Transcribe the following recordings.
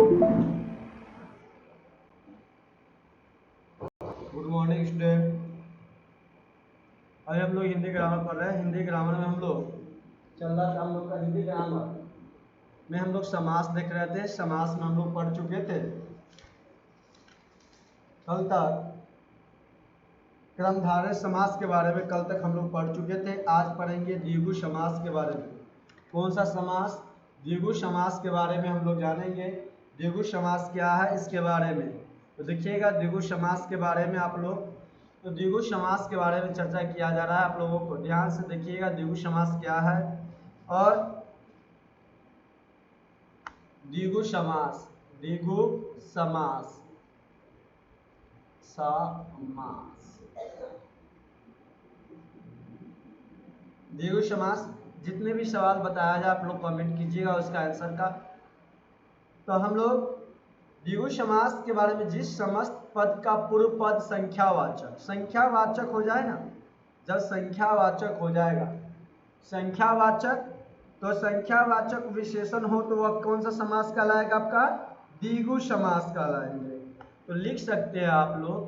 Good morning student. अभी हम लोग हिंदी ग्रामर पढ़ रहे हैं। हिंदी ग्रामर में हम लोग चल रहा था हम लोग का हिंदी ग्रामर में हम लोग समास देख रहे थे। समास में हम लोग पढ़ चुके थे कल तक क्रमधारय समास के बारे में। कल तक हम लोग पढ़ चुके थे। आज पढ़ेंगे द्विगु समास के बारे में। कौन सा समास? द्विगु समास के बारे में हम लोग जानेंगे। द्विगु समास क्या है इसके बारे में। तो देखिएगा द्विगु समास के बारे में आप लोग, तो द्विगु समास के बारे में चर्चा किया जा रहा है। आप लोगों को ध्यान से देखिएगा द्विगु समास क्या है और द्विगु समास, द्विगु समास, समास, द्विगु समास। जितने भी सवाल बताया जाए आप लोग कमेंट कीजिएगा उसका आंसर का। तो हम लोग द्विगु समास के बारे में, जिस समस्त पद का पूर्व पद संख्यावाचक, संख्यावाचक हो जाए ना, जब संख्यावाचक हो जाएगा, संख्यावाचक, तो संख्यावाचक विशेषण हो तो वह कौन सा समास कहलाएगा? आपका द्विगु समास कहलाएंगे। तो लिख सकते हैं आप लोग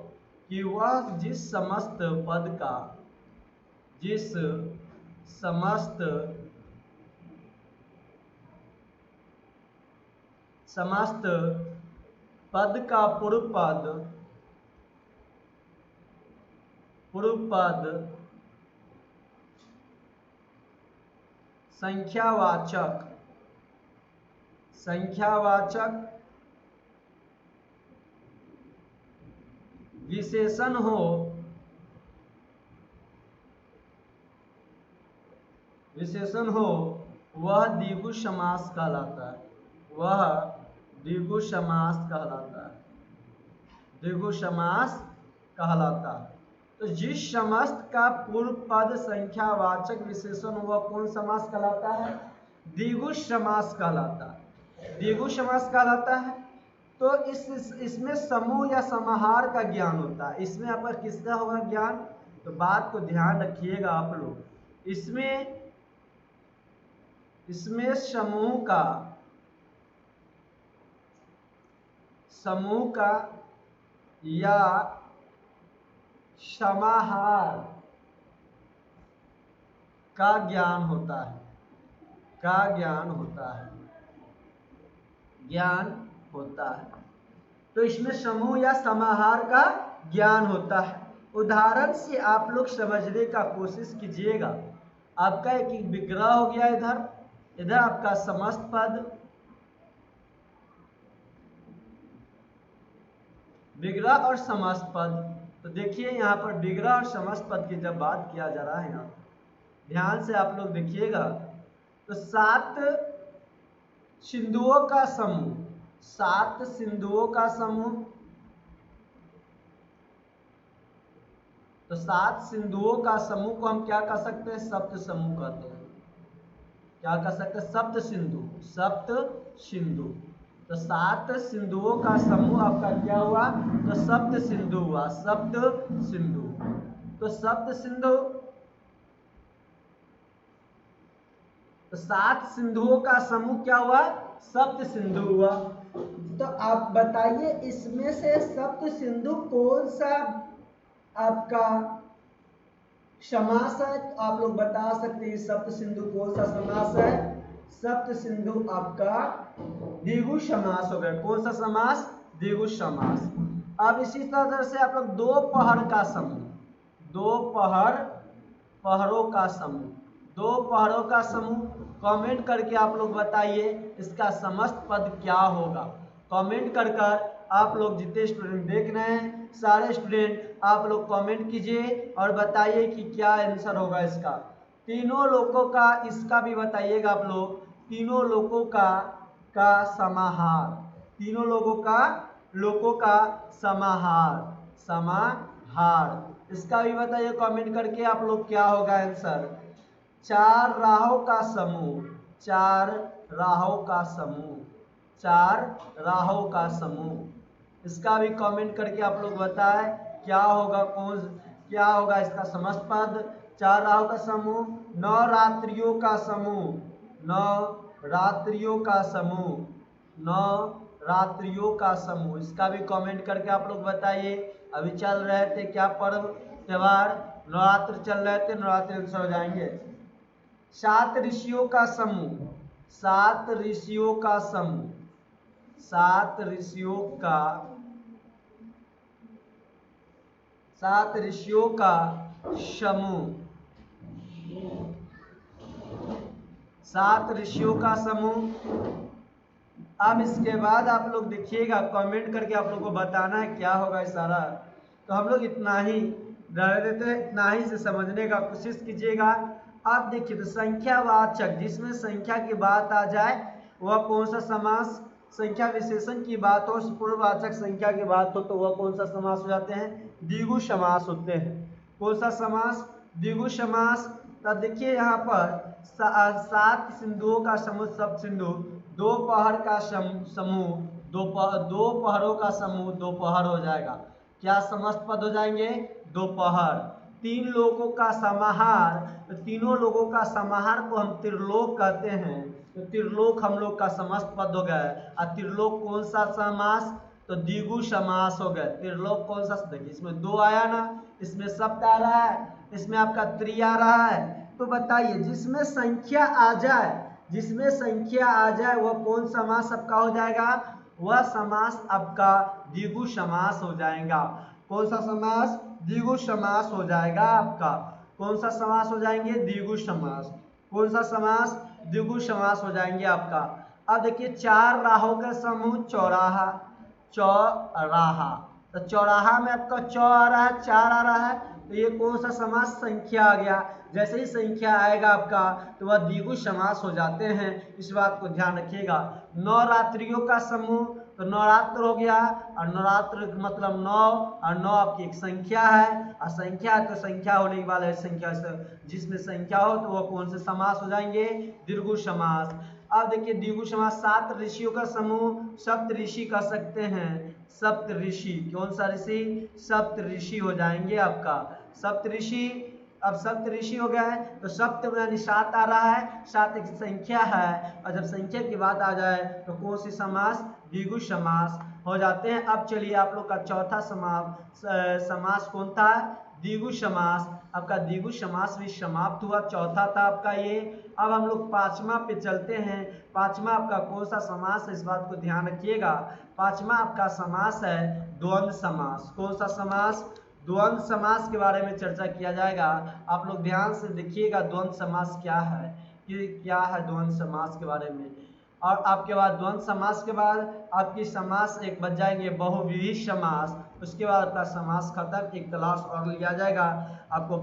कि वह जिस समस्त पद का, जिस समस्त पद का पूर्व पद संख्यावाचक विशेषण हो, वह द्विगु समास कहलाता है। वह द्विगु समास कहलाता है। द्विगु समास कहलाता है। तो जिस समस्त का पूर्व पद संख्यावाचक विशेषण वह कौन समास कहलाता है? द्विगु समास कहलाता है। द्विगु समास कहलाता है। तो इसमें समूह या समाहार का ज्ञान होता है। इसमें आपका किसका होगा ज्ञान? तो बात को ध्यान रखिएगा आप लोग। इसमें समूह का या समाहार का ज्ञान होता है। तो इसमें समूह या समाहार का ज्ञान होता है। उदाहरण से आप लोग समझने का कोशिश कीजिएगा। आपका एक विग्रह हो गया, इधर आपका समस्त पद, विग्रह और समस्त पद। तो देखिए यहाँ पर विग्रह और समस्त पद की जब बात किया जा रहा है ना, ध्यान से आप लोग देखिएगा। तो 7 सिंधुओं का समूह, 7 सिंधुओं का समूह, तो 7 सिंधुओं का समूह को हम क्या कह सकते हैं? सप्त समूह कहते हैं। क्या कह सकते हैं? सप्त सिंधु। तो 7 सिंधुओं का समूह आपका क्या हुआ? तो सप्त सिंधु हुआ। तो सप्त सिंधु, तो 7 सिंधुओं का समूह क्या हुआ? सप्त सिंधु हुआ। तो आप बताइए इसमें से सप्त सिंधु कौन सा आपका समास है? तो आप लोग बता सकते हैं सप्त सिंधु कौन सा समास है? सप्त सिंधु आपका द्विगु समास हो गया। कौन सा समास? द्विगु समास। अब इसी तरह से आप लोग दोपहरों का समूह कमेंट करके आप लोग बताइए इसका समस्त पद क्या होगा। कमेंट कर आप लोग जितने स्टूडेंट देख रहे हैं, सारे स्टूडेंट आप लोग कमेंट कीजिए और बताइए कि क्या आंसर होगा इसका। तीनों लोगों का इसका भी बताइएगा आप लोग। तीनों लोगों का समाहार, तीनों लोगों का समाहार, इसका भी बताइए कमेंट करके आप लोग क्या होगा आंसर। 4 राहों का समूह, 4 राहों का समूह, इसका भी कमेंट करके आप लोग बताएं क्या होगा, क्या होगा इसका समस्त पद। 4 राहों का समूह, 9 रात्रियों का समूह, 9 रात्रियों का समूह, 9 रात्रियों का समूह। इसका भी कमेंट करके आप लोग बताइए। अभी चल रहे थे क्या पर्व त्योहार, नवरात्र चल रहे थे, नवरात्र आंसर हो जाएंगे। 7 ऋषियों का समूह, 7 ऋषियों का समूह, 7 ऋषियों का, 7 ऋषियों का समूह, 7 ऋषियों का समूह। अब इसके बाद आप लोग देखिएगा, कमेंट करके आप लोग को बताना है क्या होगा इशारा। तो हम लोग इतना ही रह देते हैं, इतना ही से समझने का कोशिश कीजिएगा। आप देखिए तो संख्यावाचक, जिसमें संख्या की बात आ जाए वह कौन सा समास, संख्या विशेषण की बात हो, पूर्ववाचक संख्या की बात हो तो वह कौन सा समास हो जाते हैं, द्विगु समास होते हैं। कौन सा समास, द्विगु समास। तब देखिए यहाँ पर 7 सिंधुओं का समूह, सप्त सिंधु, दोपहर का समूह, दोपहरों का समूह दोपहर हो जाएगा। क्या समस्त पद हो जाएंगे, दोपहर। 3 लोगों का समाहार, तो तीनों लोगों का समाहार को हम त्रिलोक कहते हैं, तो त्रिलोक हम लोग का समस्त पद हो गए। और त्रिलोक कौन सा समास, तो द्विगु समास हो गए। त्रिलोक कौन सा, देखिए इसमें 2 आया ना, इसमें सप्त आ रहा है, इसमें आपका त्रि आ रहा है। तो बताइए जिसमें संख्या आ जाए, जिसमें संख्या आ जाए वह कौन समास आपका हो जाएगा, वह समास आपका द्विगु समास हो जाएगा। कौन सा समास, द्विगु समास हो जाएगा आपका। कौन सा समास हो जाएंगे, द्विगु समास। कौन सा समास, द्विगु समास हो जाएंगे आपका। अब देखिए 4 राहों का समूह, चौराहा, चौराहा। तो चौराहा में आपका चौ आ रहा है, 4 आ रहा है, तो ये कौन सा समास, संख्या आ गया। जैसे ही संख्या आएगा आपका तो वह द्विगु समास हो जाते हैं, इस बात को ध्यान रखिएगा। नवरात्रियों का समूह, तो नवरात्र हो गया, और नवरात्र मतलब 9, और 9 आपकी एक संख्या है, और संख्या है तो संख्या होने वाले संख्या से जिसमें संख्या हो तो वह कौन से समास हो जाएंगे, द्विगु समास। अब देखिए द्विगु समास, 7 ऋषियों का समूह, सप्त ऋषि कह सकते हैं, सप्त ऋषि। कौन सा ऋषि, सप्त ऋषि हो जाएंगे आपका, सप्त ऋषि। अब सप्त ऋषि हो गया है तो सप्त यानी 7 आ रहा है, 7 एक संख्या है, और जब संख्या की बात आ जाए तो कौन सी समास, द्विगु समास हो जाते हैं। अब चलिए आप लोग का चौथा समास कौन था, द्विगु समास। आपका द्विगु समास भी समाप्त हुआ, चौथा था आपका ये। अब हम लोग 5वां पे चलते हैं। 5वां आपका कौन सा समास है, इस बात को ध्यान रखिएगा। 5वां आपका समास है द्वंद्व समास। कौन सा समास, द्वंद्व समास के बारे में चर्चा किया जाएगा। आप लोग ध्यान से देखिएगा द्वंद्व समास क्या है, कि क्या है द्वंद्व समास के बारे में। और आपके बाद द्वंद्व समास के बाद आपकी समास एक बच जाएंगे बहुव्रीहि समास। उसके बाद आपका समास खत्म, एक क्लास और लिया जाएगा, आपको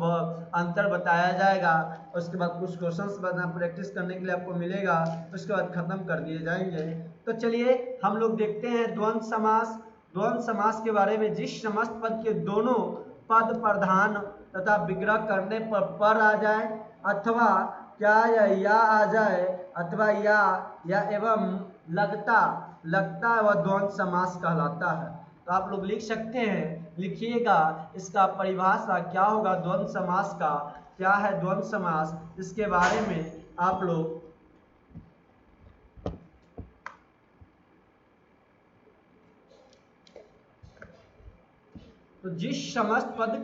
अंतर बताया जाएगा, उसके बाद कुछ क्वेश्चंस बना प्रैक्टिस करने के लिए आपको मिलेगा, उसके बाद खत्म कर दिए जाएंगे। तो चलिए हम लोग देखते हैं द्वंद्व समास। द्वंद्व समास के बारे में, जिस समस्त पद के दोनों पद प्रधान तथा विग्रह करने पर आ जाए, अथवा क्या या आ जाए, अथवा या एवं लगता वह द्वंद्व समास कहलाता है। तो आप लोग लिख सकते हैं, लिखिएगा इसका परिभाषा क्या होगा द्वंद्व समास का, क्या है द्वंद्व समास, इसके बारे में आप लोग तो जिस समस्त पद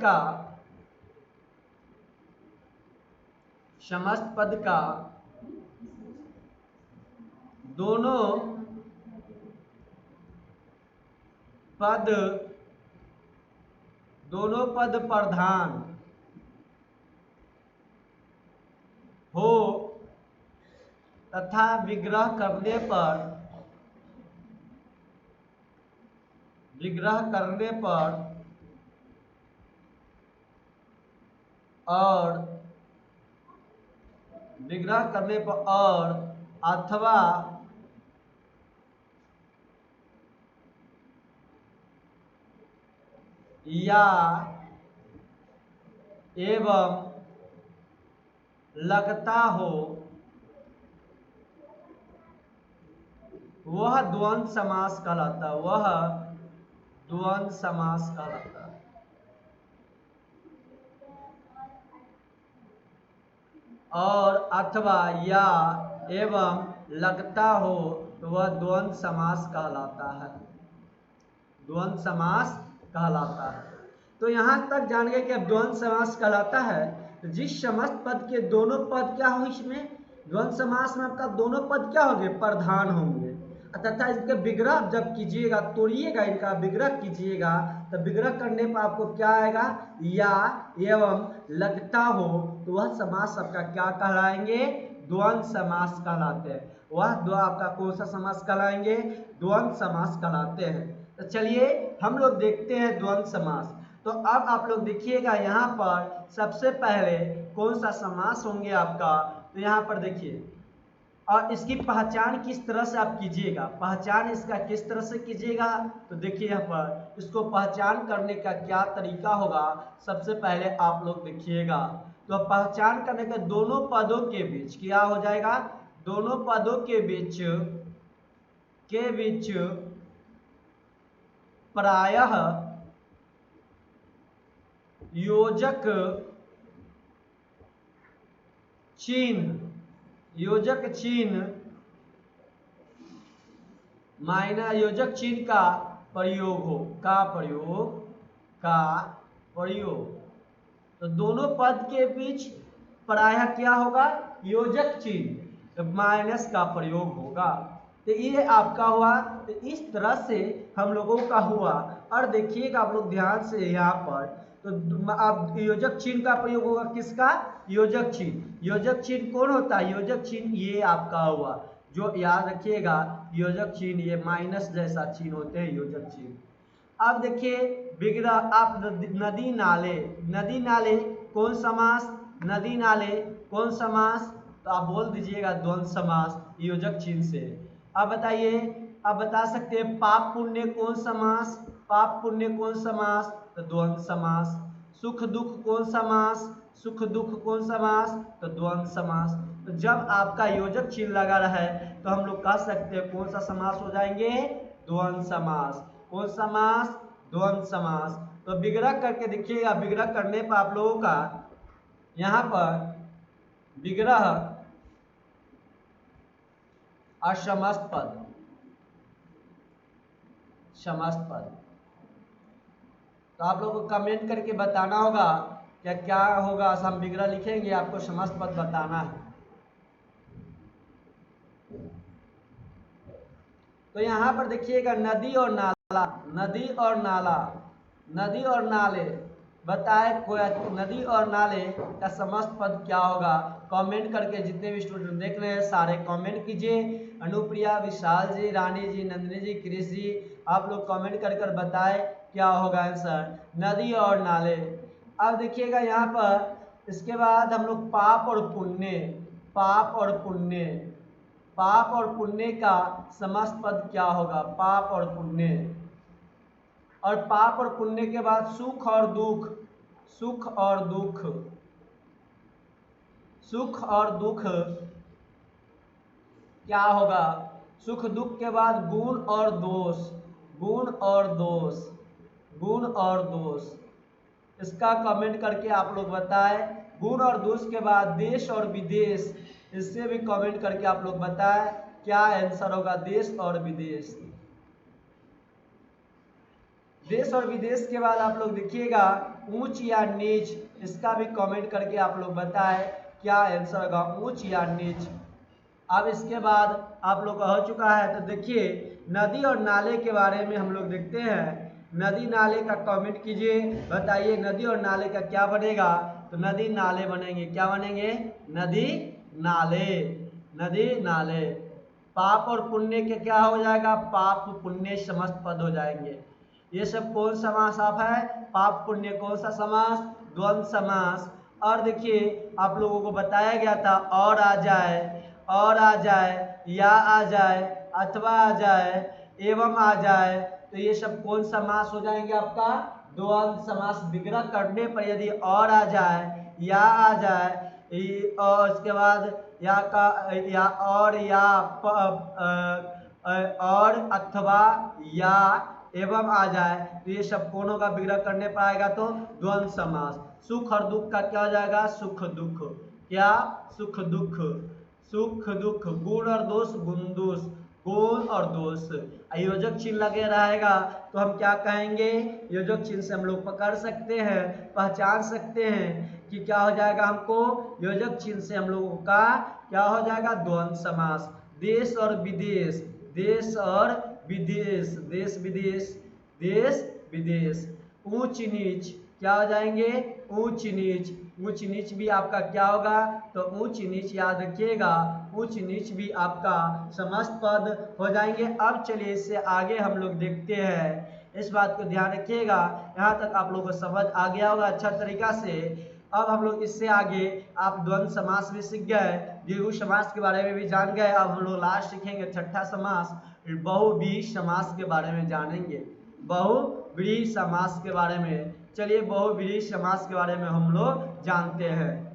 का दोनों पद प्रधान हो तथा विग्रह करने पर और अथवा या एवं लगता हो वह द्वंद्व समास कहलाता है, वह द्वंद्व समास कहलाता है। और अथवा या एवं लगता हो तो वह द्वंद्व समास कहलाता है, द्वंद्व समास कहलाता है। तो यहाँ तक जान गए कि अब द्वंद्व समास कहलाता है तो जिस समस्त पद के दोनों पद क्या हो, इसमें द्वंद्व समास में आपका दोनों पद क्या होंगे, प्रधान होंगे, तथा इसके विग्रह जब कीजिएगा, तोड़िएगा, इनका विग्रह कीजिएगा, तो विग्रह करने पर आपको क्या आएगा, या एवं लगता हो, तो वह समास आपका क्या कहलाएंगे, द्वंद्व समास कहलाते हैं। वह दो आपका कौन सा समास कहलाएंगे, द्वंद्व समास कहलाते हैं। तो चलिए हम लोग देखते हैं द्वंद्व समास। तो अब आप लोग देखिएगा यहाँ पर सबसे पहले कौन सा समास होंगे आपका, तो यहाँ पर देखिए, और इसकी पहचान किस तरह से आप कीजिएगा, पहचान इसका किस तरह से कीजिएगा, तो देखिए यहाँ पर इसको पहचान करने का क्या तरीका होगा। सबसे पहले आप लोग देखिएगा, तो पहचान करने का दोनों पदों के बीच क्या हो जाएगा, दोनों पदों के बीच प्रायः योजक चिन्ह माइनस योजक चिन्ह का प्रयोग हो, तो दोनों पद के बीच प्रायः क्या होगा, योजक चिन्ह माइनस का प्रयोग होगा। तो ये आपका हुआ, तो इस तरह से हम लोगों का हुआ। और देखिएगा आप लोग ध्यान से यहाँ पर, तो अब योजक चिन्ह का प्रयोग होगा, किसका, योजक चिन्ह। योजक चिन्ह कौन होता है, योजक चिन्ह ये आपका हुआ, जो याद रखिएगा, योजक चिन्ह ये माइनस जैसा चिन्ह होते हैं योजक चिन्ह। अब देखिए विग्रह, आप नदी नाले कौन समास, नदी नाले कौन समास, तो आप बोल दीजिएगा द्वंद्व समास योजक चिन्ह से। अब बताइए, अब बता सकते हैं पाप पुण्य कौन समास, तो द्वंद्व समास। सुख दुख कौन समास, तो द्वंद्व समास। तो जब आपका योजक चिन्ह लगा रहे तो हम लोग कह सकते हैं कौन सा समास हो जाएंगे, द्वंद्व समास। कौन समास, द्वंद्व समास। तो विग्रह करके देखिएगा, विग्रह करने पर आप लोगों का यहाँ पर विग्रह और समस्त पद, तो आप लोगों को कमेंट करके बताना होगा क्या क्या होगा। हम विग्रह लिखेंगे, आपको समस्त पद बताना है। तो यहाँ पर देखिएगा नदी और नाले बताए, नदी और नाले का समस्त पद क्या होगा। कमेंट करके जितने भी स्टूडेंट देख रहे हैं सारे कमेंट कीजिए। अनुप्रिया, विशाल जी, रानी जी, नंदिनी जी, कृष जी, आप लोग कमेंट कर बताए क्या होगा आंसर, नदी और नाले। अब देखिएगा यहाँ पर इसके बाद हम लोग पाप और पुण्य का समस्त पद क्या होगा, पाप और पुण्य। और पाप और पुण्य के बाद सुख और दुख क्या होगा, सुख दुख के बाद गुण और दोष। इसका कमेंट करके आप लोग बताएं। गुण और दोष के बाद देश और विदेश, इससे भी कमेंट करके आप लोग बताएं क्या आंसर होगा, देश और विदेश। देश और विदेश के बाद आप लोग देखिएगा ऊंच या नीच, इसका भी कमेंट करके आप लोग बताएं क्या आंसर होगा, ऊंच या नीच। अब इसके बाद आप लोग का हो चुका है, तो देखिए नदी और नाले के बारे में हम लोग देखते हैं। नदी नाले का कमेंट कीजिए, बताइए नदी और नाले का क्या बनेगा, तो नदी नाले बनेंगे। क्या बनेंगे, नदी नाले। पाप और पुण्य के क्या हो जाएगा, पाप पुण्य समस्त पद हो जाएंगे। ये सब कौन समास आप है, पाप पुण्य कौन सा समास, द्वंद्व समास। और देखिए आप लोगों को बताया गया था और आ जाए, या आ जाए, अथवा आ जाए, एवं आ जाए, तो ये सब कौन समास हो जाएंगे आपका, द्वंद्व समास। विग्रह करने पर यदि और आ जाए, या आ जाए, और इसके बाद या का या और, या और, अथवा, या, एवं आ जाए, तो ये सब कौन होगा, विग्रह करने पर आएगा तो द्वंद्व समास। सुख और दुख का क्या हो जाएगा, सुख दुख। क्या, सुख दुख। गुण और दोष, गुण दोष। गुण और दोष। योजक चिन्ह लगे रहेगा तो हम क्या कहेंगे, योजक चिन्ह से हम लोग पकड़ सकते हैं, पहचान सकते हैं कि क्या हो जाएगा, हमको योजक चिन्ह से हम लोगों का क्या हो जाएगा, द्वंद्व समास। देश और विदेश, देश और विदेश, देश विदेश, देश विदेश। ऊंच नीच क्या हो जाएंगे, ऊंच नीच, ऊंच नीच भी आपका क्या होगा, तो ऊंच नीच याद रखिएगा, ऊंच नीच भी आपका समस्त पद हो जाएंगे। अब चलिए इससे आगे हम लोग देखते हैं, इस बात को ध्यान रखिएगा। यहाँ तक आप लोगों को समझ आ गया होगा अच्छा तरीका से। अब हम लोग इससे आगे आप द्वंद्व समास भी सीख गए, द्विगु समास के बारे में भी जान गए। अब हम लोग लास्ट सीखेंगे छठा समास, बहुव्रीहि समास के बारे में जानेंगे, बहुव्रीहि समास के बारे में। चलिए बहुव्रीहि समास के बारे में हम लोग जानते हैं।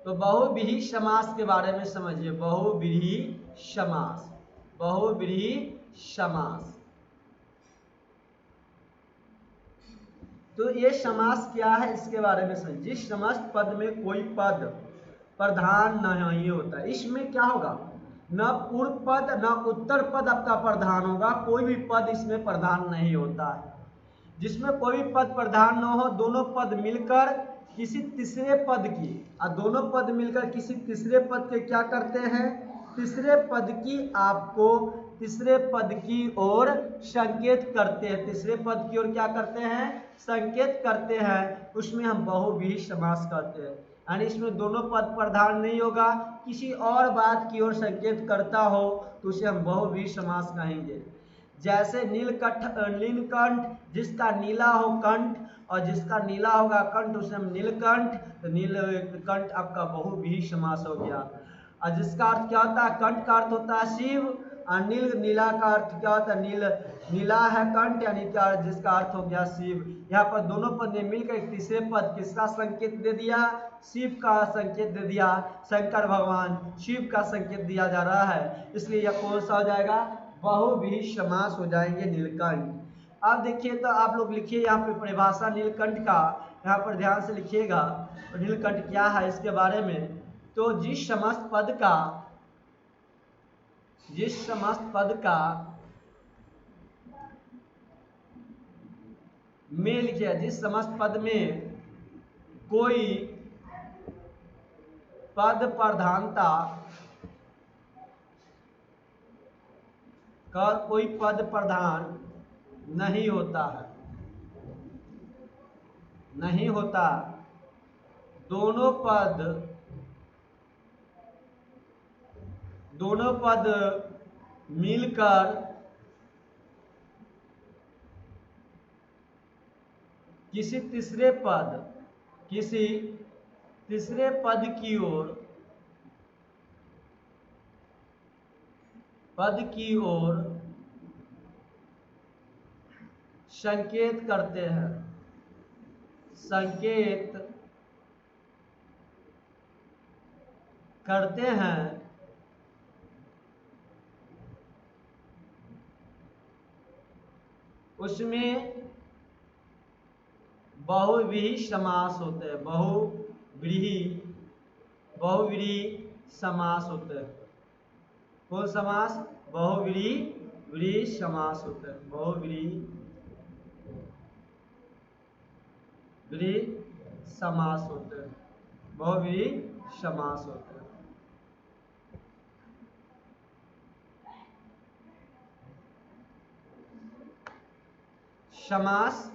तो बहुव्रीहि समास के बारे में समझिए, बहुव्रीहि समास, बहुव्रीहि समास। तो ये समास क्या है इसके बारे में समझिए। जिस समस्त पद में कोई पद प्रधान नहीं होता, इसमें क्या होगा, न पूर्व पद न उत्तर पद आपका प्रधान होगा, कोई भी पद इसमें प्रधान नहीं होता है। जिसमें कोई भी पद प्रधान न हो, दोनों पद मिलकर किसी तीसरे पद की, और दोनों पद मिलकर किसी तीसरे पद के क्या करते हैं, तीसरे पद की आपको तीसरे पद की ओर संकेत करते हैं, तीसरे पद की ओर क्या करते हैं, संकेत करते हैं, उसमें हम बहुव्रीहि समास करते हैं। यानी इसमें दोनों पद प्रधान नहीं होगा, किसी और बात की ओर संकेत करता हो तो उसे हम बहुव्रीहि समास कहेंगे। जैसे नीलकंठ, जिसका नीला हो कंठ और जिसका नीला होगा कंठ उसे हम नीलकंठ, तो नीलकंठ आपका बहुव्रीहि समास हो गया। और जिसका अर्थ क्या होता है, कंठ का अर्थ होता है शिव, और नीला का अर्थ क्या होता है, नीला है कंठ, यानी क्या, जिसका अर्थ हो गया शिव। यहाँ पर दोनों पद ने मिलकर एक तीसरे पद किसका संकेत दे दिया, शिव का संकेत दे दिया, शंकर भगवान शिव का संकेत दिया जा रहा है, इसलिए यह कौन सा हो जाएगा, बहुव्रीहि समास हो जाएंगे नीलकंठ। अब देखिए तो आप लोग लिखिए यहाँ पे परिभाषा नीलकंठ का, यहाँ पर ध्यान से लिखिएगा नीलकंठ क्या है इसके बारे में। तो जिस समस्त पद का में लिखिए, जिस समस्त पद में कोई पद प्रधानता का कोई पद प्रधान नहीं होता है, नहीं होता, दोनों पद मिलकर किसी तीसरे पद की ओर संकेत करते हैं, उसमें बहुव्रीहि समास होते हैं, बहुव्रीहि समास होते हैं। कौन समास, बहुव्रीहि समास होते हैं, बहुव्रीहि समास होते हैं, बहुव्रीहि समास होते हैं। समास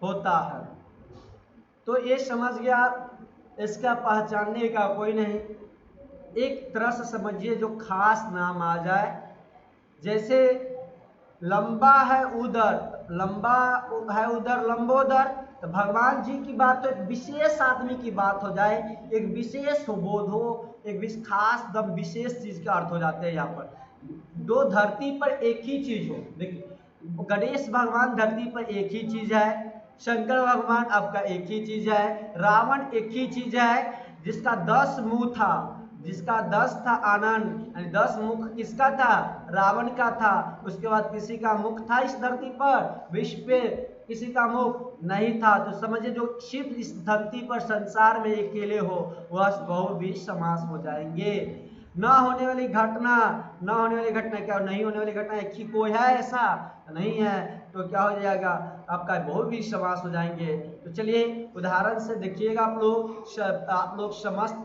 होता है, तो ये समझ गया, इसका पहचानने का कोई नहीं, एक तरह से समझिए जो खास नाम आ जाए। जैसे लंबा है उदर, लंबोदर, तो भगवान जी की बात तो एक विशेष आदमी की बात हो जाए, एक विशेष बोध हो, एक खास दम विशेष चीज का अर्थ हो जाते हैं। यहाँ पर दो धरती पर एक ही चीज हो, देखिए गणेश भगवान धरती पर एक ही चीज है, शंकर भगवान आपका एक ही चीज है, रावण एक ही चीज है, जिसका 10 मुंह था, जिसका 10 था आनंद, 10 मुख किसका था, रावण का था। उसके बाद किसी का मुख था इस धरती पर, विश्व पे किसी का मुख नहीं था। तो समझिए जो सिर्फ इस धरती पर संसार में अकेले हो वह बहुव्रीहि समास हो जाएंगे। न होने वाली घटना, न होने वाली घटना क्या, नहीं होने वाली घटना एक ही कोई है ऐसा नहीं है, तो क्या हो जाएगा आपका बहुव्रीहि समास हो जाएंगे। तो चलिए उदाहरण से देखिएगा आप लोग समस्त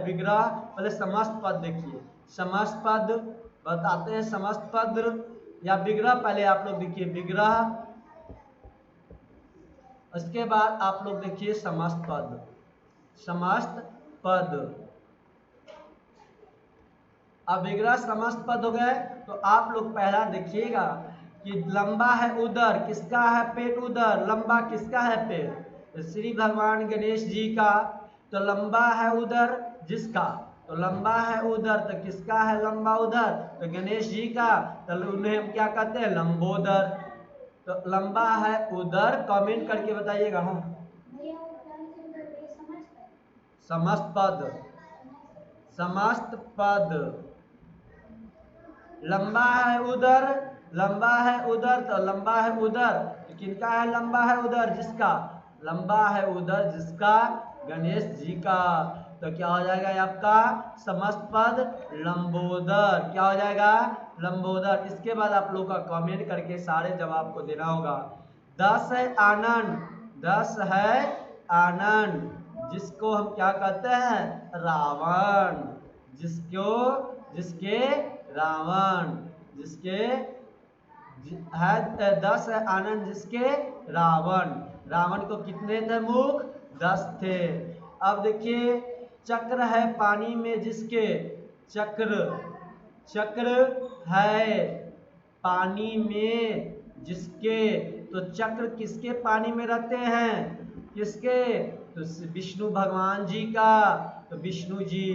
विग्रह, पहले समस्त पद देखिए, समस्त पद बताते हैं, समस्त पद या विग्रह, पहले आप लोग देखिए विग्रह, उसके बाद आप लोग देखिए समस्त पद, समस्त पद। अब विग्रह समस्त पद हो गए, तो आप लोग पहला देखिएगा कि लंबा है उदर, किसका है पेट उदर, लंबा किसका है पेट, तो श्री भगवान गणेश जी का, तो लंबा है उदर जिसका, तो लंबा है उदर, तो किसका है लंबा उदर, तो गणेश जी का, तो उन्हें हम क्या कहते हैं लंबोदर। तो लंबा है उदर, कमेंट करके बताइएगा। हम समस्त पद, समस्त पद, लंबा है उदर, लंबा है उदर, तो लंबा है उदर, तो किनका है लंबा है उदर जिसका, लंबा है उदर जिसका गणेश जी का, तो क्या हो जाएगा आपका समस्त पद लंबोदर, क्या हो जाएगा लंबोदर। इसके बाद आप लोग का कमेंट करके सारे जवाब को देना होगा। 10 है आनंद, 10 है आनंद, जिसको हम क्या कहते हैं रावण, जिसको, जिसके रावण, जिसके है 10 है आनंद जिसके रावण, रावण को कितने थे मुख 10 थे। अब देखिए चक्र है पानी में जिसके, चक्र, चक्र है पानी में जिसके, तो चक्र किसके पानी में रहते हैं, किसके, तो विष्णु भगवान जी का, तो विष्णु जी,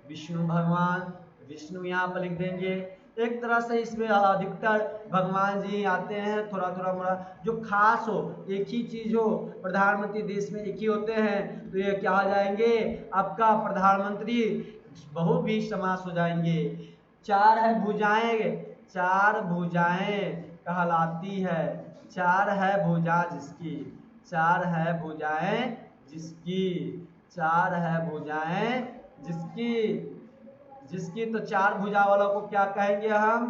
विष्णु भगवान, विष्णु यहाँ पर लिख देंगे। एक तरह से इसमें अधिकतर भगवान जी आते हैं, थोड़ा थोड़ा मोड़ा जो खास हो, एक ही चीज हो, प्रधानमंत्री देश में एक ही होते हैं, तो ये क्या आ जाएंगे आपका प्रधानमंत्री बहुव्रीहि समास हो जाएंगे। 4 है भुजाएं, 4 भुजाएं कहलाती है, 4 है भुजा जिसकी, 4 है भुजाएं जिसकी, 4 है भुजाएं जिसकी, जिसकी, तो 4 भुजा वालों को क्या कहेंगे हम,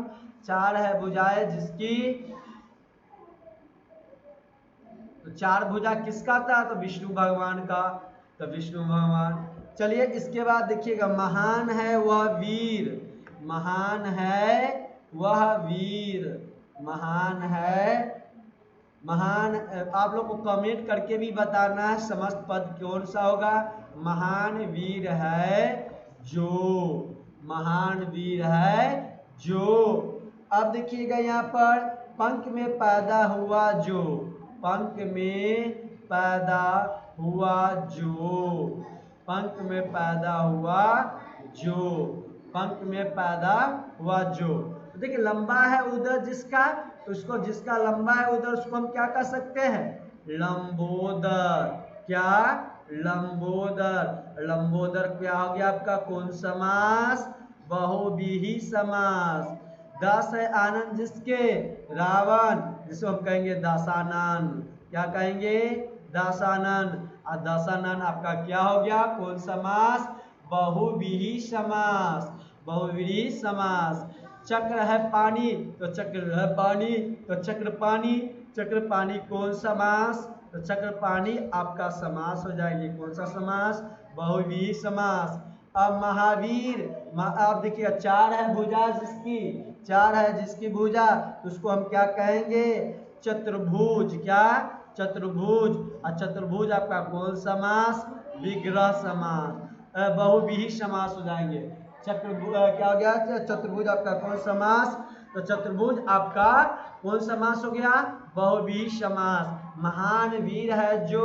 4 है भुजाएं जिसकी, तो 4 भुजा किसका था, तो विष्णु भगवान का, तो विष्णु भगवान। चलिए इसके बाद देखिएगा महान है वह वीर, महान है वह वीर, महान है, महान, आप लोग को कमेंट करके भी बताना है समस्त पद कौन सा होगा। महान वीर है जो, महान वीर है जो। अब देखिएगा यहाँ पर पंख में पैदा हुआ जो, पंख में पैदा हुआ जो, पंख में पैदा हुआ जो, पंख में पैदा हुआ जो। तो देखिए लंबा है उधर जिसका, तो उसको, जिसका लंबा है उधर उसको हम क्या कह सकते हैं लंबोदर, क्या लंबोदर। लंबोदर क्या हो गया आपका कौन समास, बहुव्रीहि समास। 10 है आनंद जिसके, रावण, जिसको हम कहेंगे दासानन, क्या कहेंगे दासानन, और दासानन आपका क्या हो गया कौन समास, बहुव्रीहि समास, बहुव्रीहि समास। चक्र है पानी, तो चक्र है पानी, तो चक्र पानी, चक्र पानी कौन समास, तो चक्र पानी आपका समास हो जाएगी, कौन सा समास, बहुव्रीहि समास। अब महावीर, आप देखिए 4 है भुजा जिसकी, 4 है जिसकी भुजा, तो उसको हम क्या कहेंगे चतुर्भुज, क्या चतुर्भुज, और चतुर्भुज आपका कौन समास, विग्रह समास, बहुव्रीहि समास हो जाएंगे। क्या हो गया चतुर्भुज आपका कौन समास, तो चतुर्भुज आपका कौन समास हो गया बहुव्रीहि समास। महान वीर है जो,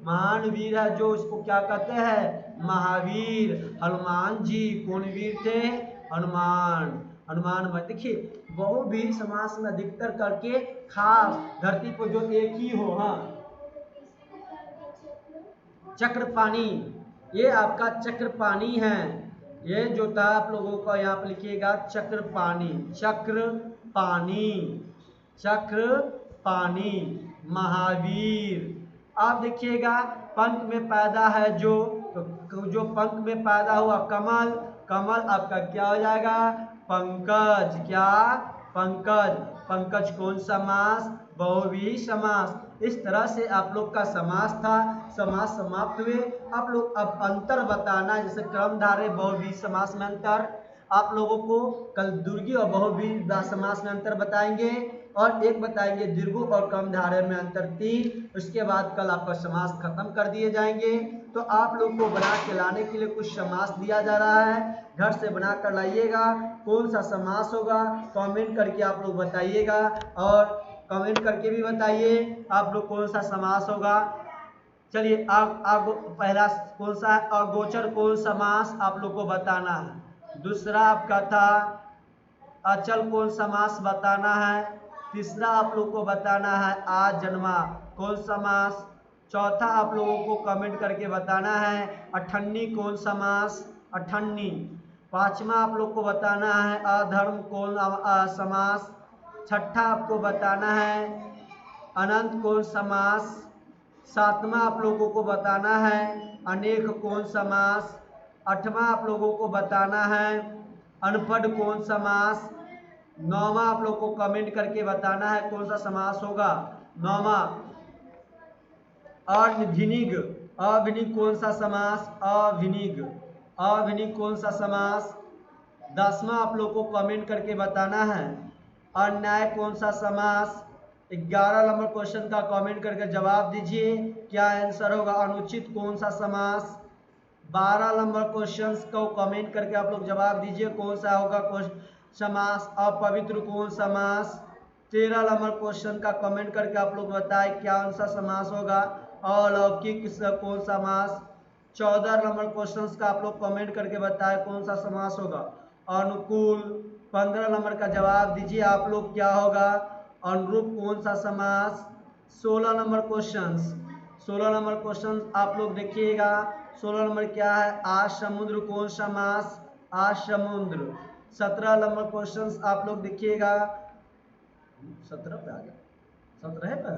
महान वीर है जो, उसको क्या कहते हैं महावीर। हनुमान जी कौन वीर थे, हनुमान, हनुमान। देखिए बहुव्रीहि समास में अधिकतर करके खास धरती पर जो एक ही हो, हाँ चक्रपाणी, ये आपका चक्रपाणी है, ये जो था आप लोगों को यहाँ पर लिखिएगा चक्रपाणी, चक्रपाणी, चक्रपाणी। महावीर, आप देखिएगा पंख में पैदा है जो, तो जो पंख में पैदा हुआ कमल, कमल आपका क्या हो जाएगा? पंकज। क्या? पंकज। पंकज कौन समास? बहुव्रीहि समास। इस तरह से आप लोग का समास था, समास समाप्त हुए। आप लोग अब अंतर बताना, जैसे क्रमधारय बहुव्रीहि समास में अंतर, आप लोगों को कल द्विगु और बहुव्रीहि समास में अंतर बताएंगे, और एक बताएंगे दीर्घु और क्रमधारय में अंतर 3। उसके बाद कल आपका समास खत्म कर दिए जाएंगे। तो आप लोग को बना के लाने के लिए कुछ समास दिया जा रहा है, घर से बना कर लाइएगा। कौन सा समास होगा कमेंट करके आप लोग बताइएगा, और कमेंट करके भी बताइए आप लोग कौन सा समास होगा। चलिए पहला कौन सा है? अगोचर कौन समास आप लोग को बताना है। दूसरा आपका था अचल कौन समास बताना है। तीसरा आप लोग को बताना है आजन्मा कौन समास। चौथा आप लोगों को कमेंट करके बताना है अठन्नी कौन समास, अठन्नी। पांचवा आप लोग को बताना है अधर्म कौन समास। छठा आपको बताना है अनंत कौन समास। सातवां आप लोगों को बताना है अनेक कौन समास। आठवां आप लोगों को बताना है अनपढ़ कौन समास। नौवां आप लोग को कमेंट करके बताना है कौन सा समास होगा। नौवां अभिनिग, अभिनिग कौन सा समास, अभिनिग, अभिनिग कौन सा समास। 10वां आप लोग को कमेंट करके बताना है अन्याय कौन सा समास। 11 नंबर क्वेश्चन का कमेंट करके जवाब दीजिए, क्या आंसर होगा अनुचित कौन सा समास। 12 नंबर क्वेश्चन को कमेंट करके आप लोग जवाब दीजिए कौन सा होगा समास अपवित्र कौन समास। 13 नंबर क्वेश्चन का कमेंट करके आप लोग बताएं क्या आंसर समास होगा अलौकिक कौन समास। 14 नंबर क्वेश्चन का आप लोग कमेंट करके बताएं कौन सा समास होगा अनुकूल। 15 नंबर का जवाब दीजिए आप लोग क्या होगा अनुरूप कौन सा समास। 16 नंबर क्वेश्चन, 16 नंबर क्वेश्चन आप लोग देखिएगा। 16 नंबर क्या है आसमुद्र कौन समास, आसमुद्र। 17 नंबर क्वेश्चन आप लोग देखिएगा। 17 पे आ गया, 17 पे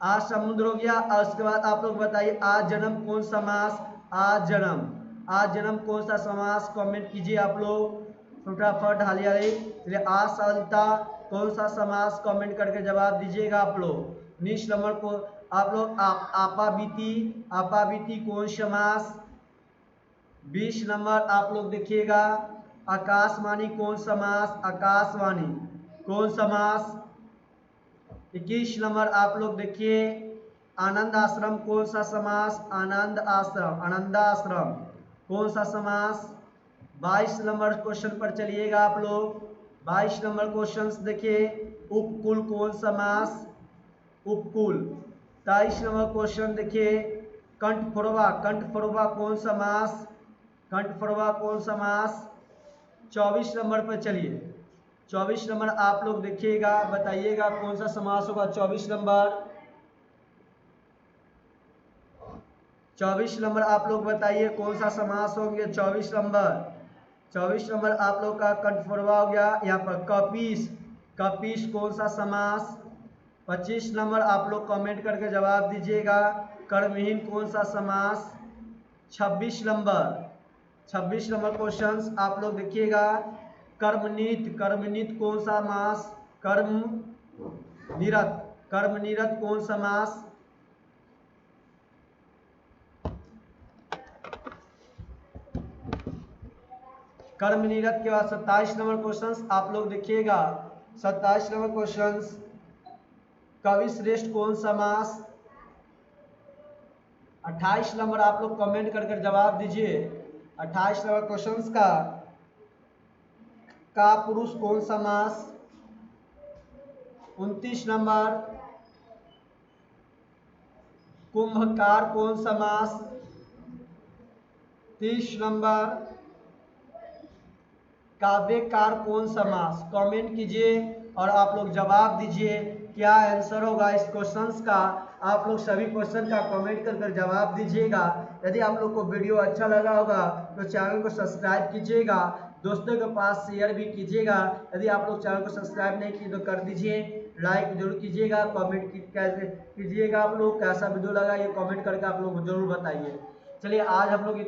आज समुद्र हो गया। और उसके बाद आप लोग बताइए आज जन्म कौन समास, आज जन्म, आज जन्म कौन सा समास कमेंट कीजिए आप लोग फटाफट हालिया। आसलता कौन सा समास कमेंट करके जवाब दीजिएगा आप लोग। 19 नंबर को आप लोग आपाबीती, आपाबीती कौन समास। 20 नंबर आप लोग देखिएगा आकाशवाणी कौन समास, आकाशवाणी कौन समास। 21 नंबर आप लोग देखिए आनंद आश्रम कौन सा समास, आनंद आश्रम, आनंदाश्रम कौन सा समास। 22 नंबर क्वेश्चन पर चलिएगा आप लोग। 22 नंबर क्वेश्चन देखिए उपकुल कौन समास, उपकुल। 23 नंबर क्वेश्चन देखिए कंठफोड़वा, कंठफोड़वा कौन समास, कंठफोड़वा कौन समास। 24 नंबर पर चलिए, 24 नंबर आप लोग देखिएगा बताइएगा कौन सा समास होगा। 24 नंबर, 24 नंबर आप लोग बताइए कौन सा समास होंगे। 24 नंबर, 24 नंबर आप लोग का कंठफोड़वा हो गया। यहाँ पर कपीस, कपीस कौन सा समास। 25 नंबर आप लोग कमेंट करके जवाब दीजिएगा कर्महीन कौन सा समास। 26 नंबर, 26 नंबर क्वेश्चन आप लोग देखिएगा कर्मनीत, कर्मनीत कौन सा मास, कर्म निरत, कर्मनिरत कौन समास। कर्मनिरत के बाद 27 नंबर क्वेश्चन आप लोग देखिएगा। 27 नंबर क्वेश्चन कवि श्रेष्ठ कौन समास। 28 नंबर आप लोग कमेंट करके जवाब दीजिए। 28 नंबर क्वेश्चन का पुरुष कौन समास। 29 नंबर कुंभकार कौन समास। 30 नंबर काव्यकार कौन समास। कमेंट कीजिए और आप लोग जवाब दीजिए क्या आंसर होगा इस क्वेश्चंस का। आप लोग सभी क्वेश्चन का कमेंट कर जवाब दीजिएगा। यदि आप लोग को वीडियो अच्छा लगा होगा तो चैनल को सब्सक्राइब कीजिएगा, दोस्तों के पास शेयर भी कीजिएगा। यदि आप लोग चैनल को सब्सक्राइब नहीं किए तो कर दीजिए। लाइक जरूर कीजिएगा, कमेंट कैसे कीजिएगा, आप लोग कैसा वीडियो लगा ये कमेंट करके आप लोग जरूर बताइए। चलिए आज हम लोग